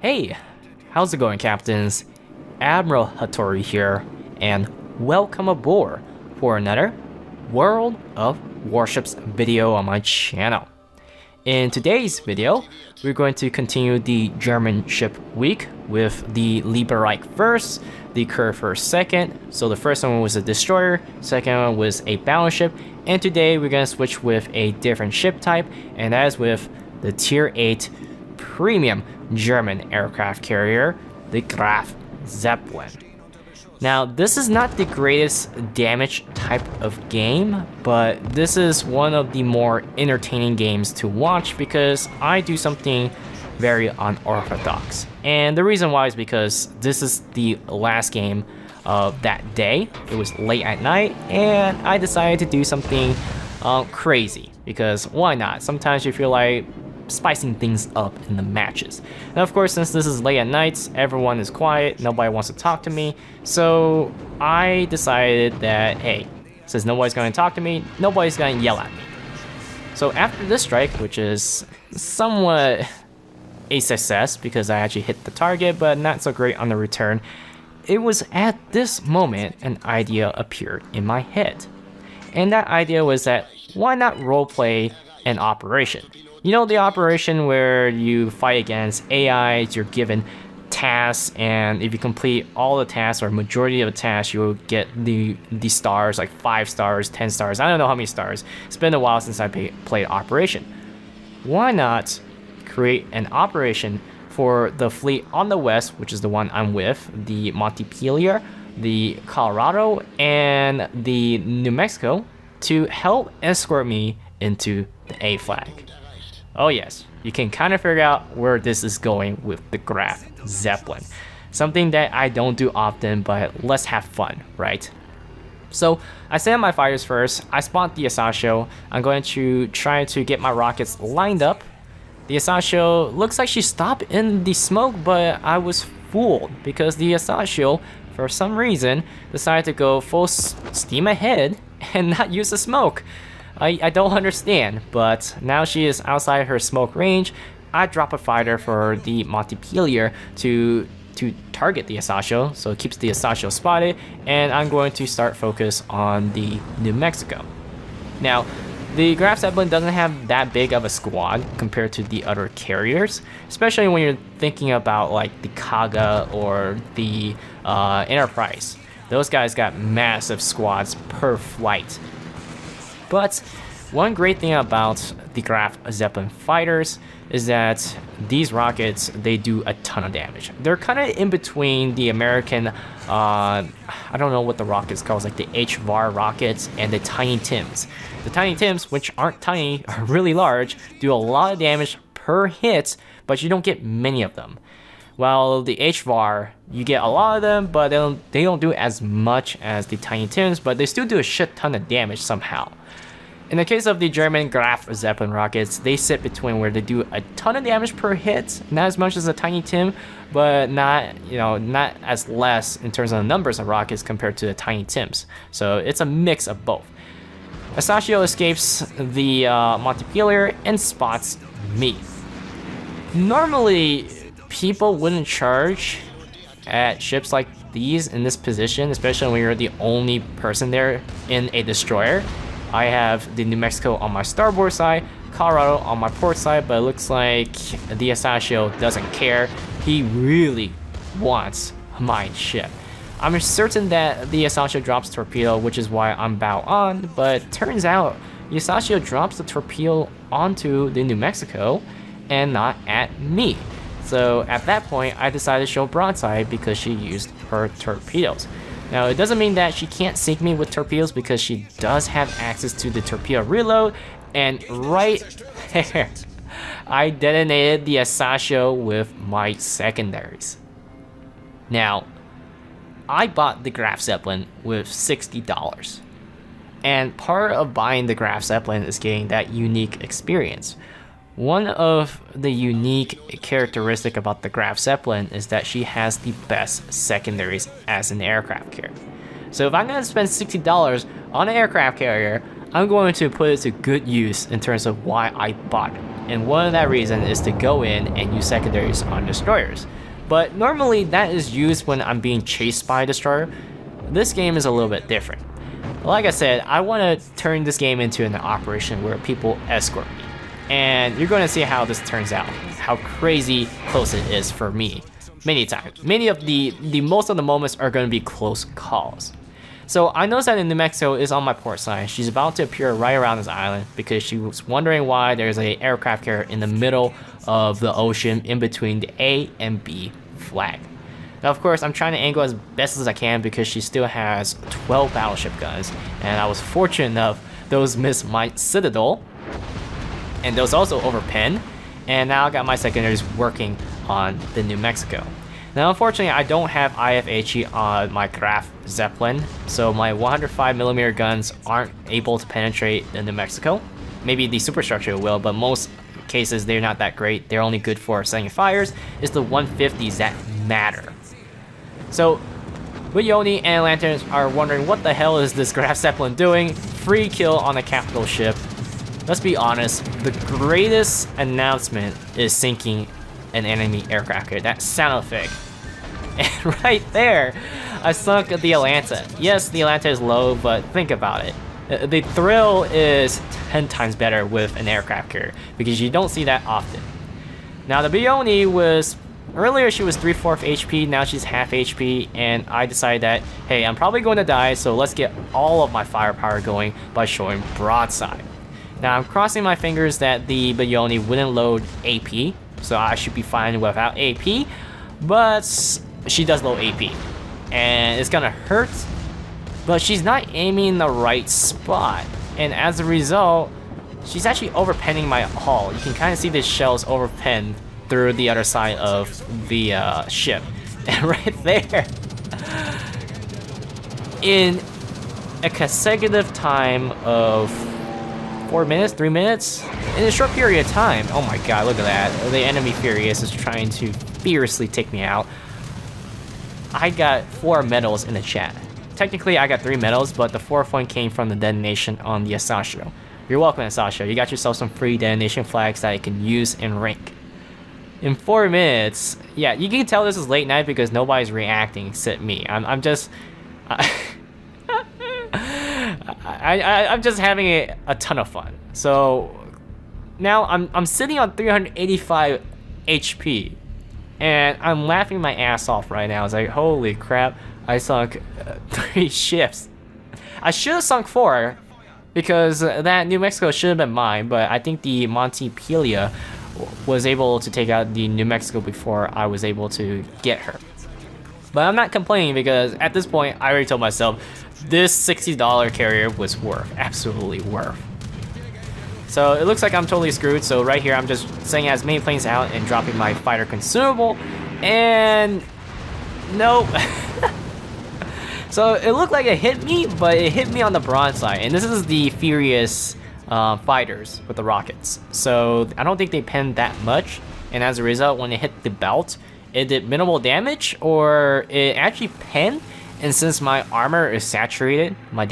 Hey, how's it going, captains? Admiral Hattori here, and welcome aboard for another World of Warships video on my channel. In today's video, we're going to continue the German ship week with the Lieberreich first, the Kurfürst second. So the first one was a destroyer, second one was a battleship, and today we're going to switch with a different ship type, and that is with the Tier 8 premium German aircraft carrier, the Graf Zeppelin. Now, this is not the greatest damage type of game, but this is one of the more entertaining games to watch because I do something very unorthodox. And the reason why is because this is the last game of that day. It was late at night, and I decided to do something crazy because why not? Sometimes you feel like spicing things up in the matches. Now, of course, since this is late at night, everyone is quiet, nobody wants to talk to me, so I decided that, hey, since nobody's going to talk to me, nobody's going to yell at me. So after this strike, which is somewhat a success because I actually hit the target, but not so great on the return, it was at this moment an idea appeared in my head. And that idea was that, why not roleplay an operation? You know, the operation where you fight against AIs, you're given tasks, and if you complete all the tasks or majority of the tasks, you'll get the stars, like 5 stars, 10 stars, I don't know how many stars. It's been a while since I played Operation. Why not create an operation for the fleet on the west, which is the one I'm with, the Montpelier, the Colorado, and the New Mexico, to help escort me into the A flag. Oh yes, you can kind of figure out where this is going with the Graf Zeppelin. Something that I don't do often, but let's have fun, right? So I send my fighters first, I spawned the Asashio. I'm going to try to get my rockets lined up. The Asashio looks like she stopped in the smoke, but I was fooled because the Asashio, for some reason, decided to go full steam ahead and not use the smoke. I don't understand, but now she is outside her smoke range. I drop a fighter for the Montpelier to target the Asashio, so it keeps the Asashio spotted, and I'm going to start focus on the New Mexico. Now, the Graf Zeppelin doesn't have that big of a squad compared to the other carriers, especially when you're thinking about like the Kaga or the Enterprise. Those guys got massive squads per flight. But one great thing about the Graf Zeppelin fighters is that these rockets, they do a ton of damage. They're kind of in between the American, I don't know what the rocket's called, like the HVAR rockets and the Tiny Tims. The Tiny Tims, which aren't tiny, are really large, do a lot of damage per hit, but you don't get many of them. While the HVAR, you get a lot of them, but they don't do as much as the Tiny Tims, but they still do a shit ton of damage somehow. In the case of the German Graf Zeppelin rockets, they sit between where they do a ton of damage per hit, not as much as a Tiny Tim, but not as less in terms of the numbers of rockets compared to the Tiny Tims. So it's a mix of both. Asashio escapes the Montpelier and spots me. Normally, people wouldn't charge at ships like these in this position, especially when you're the only person there in a destroyer. I have the New Mexico on my starboard side, Colorado on my port side, but it looks like the Asashio doesn't care. He really wants my ship. I'm certain that the Asashio drops torpedo, which is why I'm bow on, but turns out the Asashio drops the torpedo onto the New Mexico and not at me. So at that point, I decided to show broadside because she used her torpedoes. Now, it doesn't mean that she can't sink me with torpedoes because she does have access to the torpedo reload, and right there, I detonated the Asashio with my secondaries. Now, I bought the Graf Zeppelin with $60, and part of buying the Graf Zeppelin is getting that unique experience. One of the unique characteristic about the Graf Zeppelin is that she has the best secondaries as an aircraft carrier. So if I'm going to spend $60 on an aircraft carrier, I'm going to put it to good use in terms of why I bought and one of that reason is to go in and use secondaries on destroyers. But normally that is used when I'm being chased by a destroyer. This game is a little bit different. Like I said, I want to turn this game into an operation where people escort me. And you're going to see how this turns out, how crazy close it is for me. Many times. Many of most of the moments are going to be close calls. So I noticed that in New Mexico is on my port side. She's about to appear right around this island because she was wondering why there's a aircraft carrier in the middle of the ocean in between the A and B flag. Now, of course, I'm trying to angle as best as I can because she still has 12 battleship guns, and I was fortunate enough those missed my Citadel, and those also overpinned, and now I got my secondaries working on the New Mexico. Now, unfortunately, I don't have IFHE on my Graf Zeppelin, so my 105mm guns aren't able to penetrate the New Mexico. Maybe the superstructure will, but most cases they're not that great. They're only good for setting fires. It's the 150s that matter. So, Yoni and Lanterns are wondering what the hell is this Graf Zeppelin doing? Free kill on a capital ship. Let's be honest, the greatest announcement is sinking an enemy aircraft carrier. That sound effect. And right there, I sunk the Atlanta. Yes, the Atlanta is low, but think about it. The thrill is 10 times better with an aircraft carrier because you don't see that often. Now, the Bioni was... Earlier she was 3/4 HP, now she's half HP, and I decided that, hey, I'm probably going to die, so let's get all of my firepower going by showing broadside. Now I'm crossing my fingers that the Bioni wouldn't load AP, so I should be fine without AP, but she does load AP, and it's gonna hurt, but she's not aiming in the right spot, and as a result, she's actually overpenning my hull. You can kind of see the shells overpen through the other side of the ship. And right there, in a consecutive time of 4 minutes, 3 minutes, in a short period of time, oh my god, look at that. The enemy Furious is trying to fiercely take me out. I got 4 medals in the chat. Technically, I got 3 medals, but the 4th one came from the detonation on the Asashio. You're welcome, Asashio. You got yourself some free detonation flags that you can use in rank. In 4 minutes, yeah, you can tell this is late night because nobody's reacting except me. I'm just, I'm just having a ton of fun. So now I'm sitting on 385 HP, and I'm laughing my ass off right now. It's like, holy crap, I sunk 3 ships. I should have sunk 4 because that New Mexico should have been mine, but I think the Montpelier was able to take out the New Mexico before I was able to get her. But I'm not complaining because at this point I already told myself this $60 carrier was worth, absolutely worth. So it looks like I'm totally screwed, so right here I'm just sending as many planes out and dropping my fighter consumable, and nope. So it looked like it hit me, but it hit me on the broadside, and this is the Furious fighters with the rockets, so I don't think they pinned that much, and as a result, when it hit the belt, it did minimal damage, or it actually pinned. And since my armor is saturated, my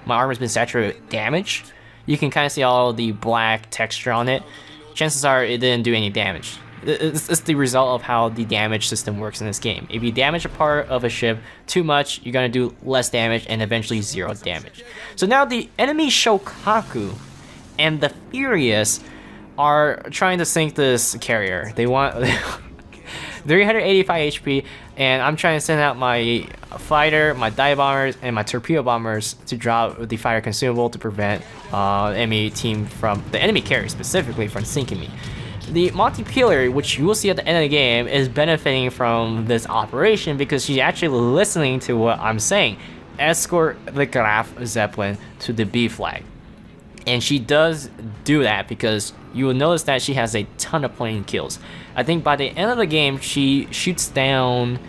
armor's been saturated with damage, you can kind of see all the black texture on it. Chances are it didn't do any damage. It's the result of how the damage system works in this game. If you damage a part of a ship too much, you're gonna do less damage and eventually 0 damage. So now the enemy Shokaku and the Furious are trying to sink this carrier. They want 385 HP, and I'm trying to send out my fighter, my dive bombers, and my torpedo bombers to drop the fire consumable to prevent enemy team from the enemy carrier specifically from sinking me. The Montpelier, which you will see at the end of the game, is benefiting from this operation because she's actually listening to what I'm saying. Escort the Graf Zeppelin to the B flag. And she does do that because you will notice that she has a ton of plane kills. I think by the end of the game, she shoots down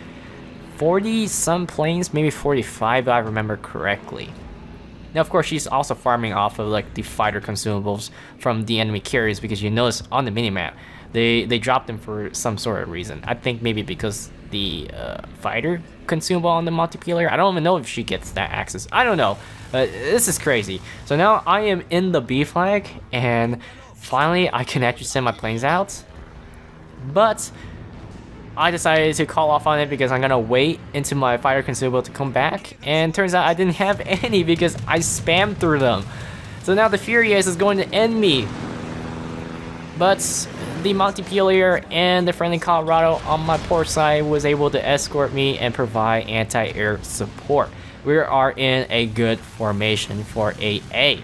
40 some planes, maybe 45 if I remember correctly. Now, of course, she's also farming off of like the fighter consumables from the enemy carriers because you notice on the minimap, they dropped them for some sort of reason. I think maybe because the fighter consumable on the Montpelier, I don't even know if she gets that access. I don't know. This is crazy. So now I am in the B flag, and finally I can actually send my planes out. But I decided to call off on it because I'm gonna wait into my fighter consumable to come back, and turns out I didn't have any because I spammed through them. So now the Furious is going to end me. But the Montpelier and the friendly Colorado on my port side was able to escort me and provide anti-air support. We are in a good formation for AA.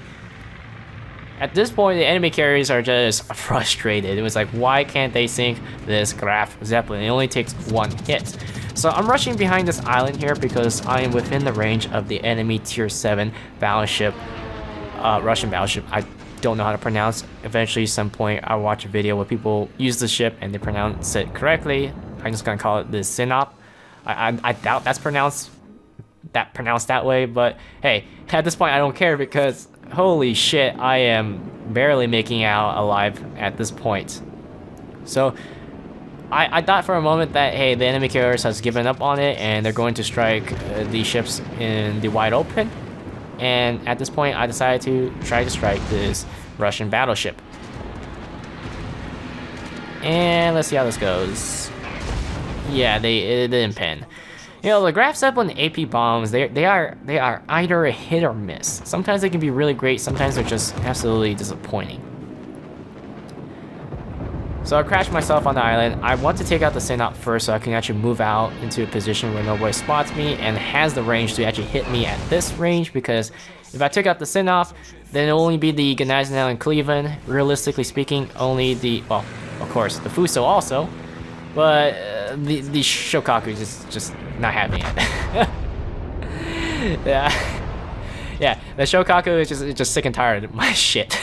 At this point, the enemy carriers are just frustrated. It was like, why can't they sink this Graf Zeppelin? It only takes one hit. So I'm rushing behind this island here because I am within the range of the enemy tier 7 battleship, Russian battleship. I don't know how to pronounce. Eventually, some point, I'll watch a video where people use the ship and they pronounce it correctly. I'm just gonna call it the Sinop. I doubt that's pronounced that way, but hey, at this point, I don't care because holy shit, I am barely making out alive at this point. So I thought for a moment that, hey, the enemy carriers has given up on it and they're going to strike the ships in the wide open. And at this point, I decided to try to strike this Russian battleship. And let's see how this goes. Yeah, it didn't pin. You know, the Graf Zeppelin AP bombs, they are either a hit or miss. Sometimes they can be really great, sometimes they're just absolutely disappointing. So I crashed myself on the island. I want to take out the Sinop first so I can actually move out into a position where nobody spots me and has the range to actually hit me at this range, because if I took out the Sinop, then it'll only be the Gneisenau and Cleveland. Realistically speaking, only the, well, of course, the Fuso also, but the Shokaku is just not having it. yeah, the Shokaku is just sick and tired of my shit.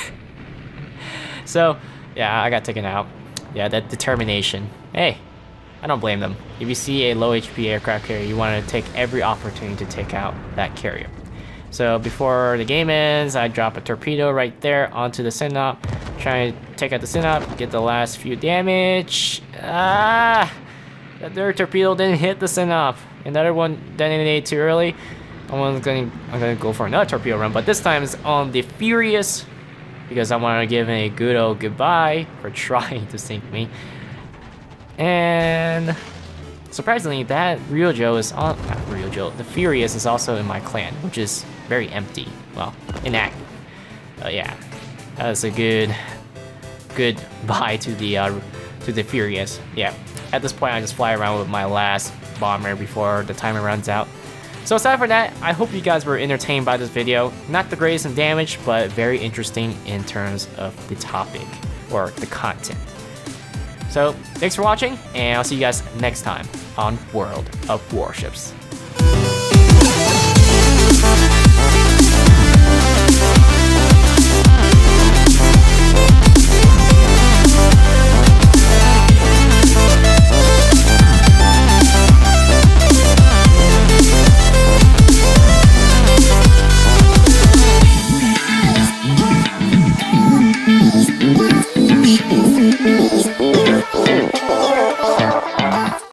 So yeah, I got taken out. Yeah, that determination. Hey, I don't blame them. If you see a low HP aircraft carrier, you want to take every opportunity to take out that carrier. So before the game ends, I drop a torpedo right there onto the Sinop, trying to take out the Sinop, get the last few damage. The third torpedo didn't hit the Sinop. Another one detonated too early. I'm gonna go for another torpedo run, but this time it's on the Furious, because I want to give him a good old goodbye for trying to sink me. And surprisingly, that Ryojo is on, not Ryojo, the Furious is also in my clan, which is very empty, well, inactive. Yeah, that was a good bye to the Furious. Yeah, at this point I just fly around with my last bomber before the timer runs out. So aside from that, I hope you guys were entertained by this video. Not the greatest in damage, but very interesting in terms of the topic or the content. So thanks for watching, and I'll see you guys next time on World of Warships.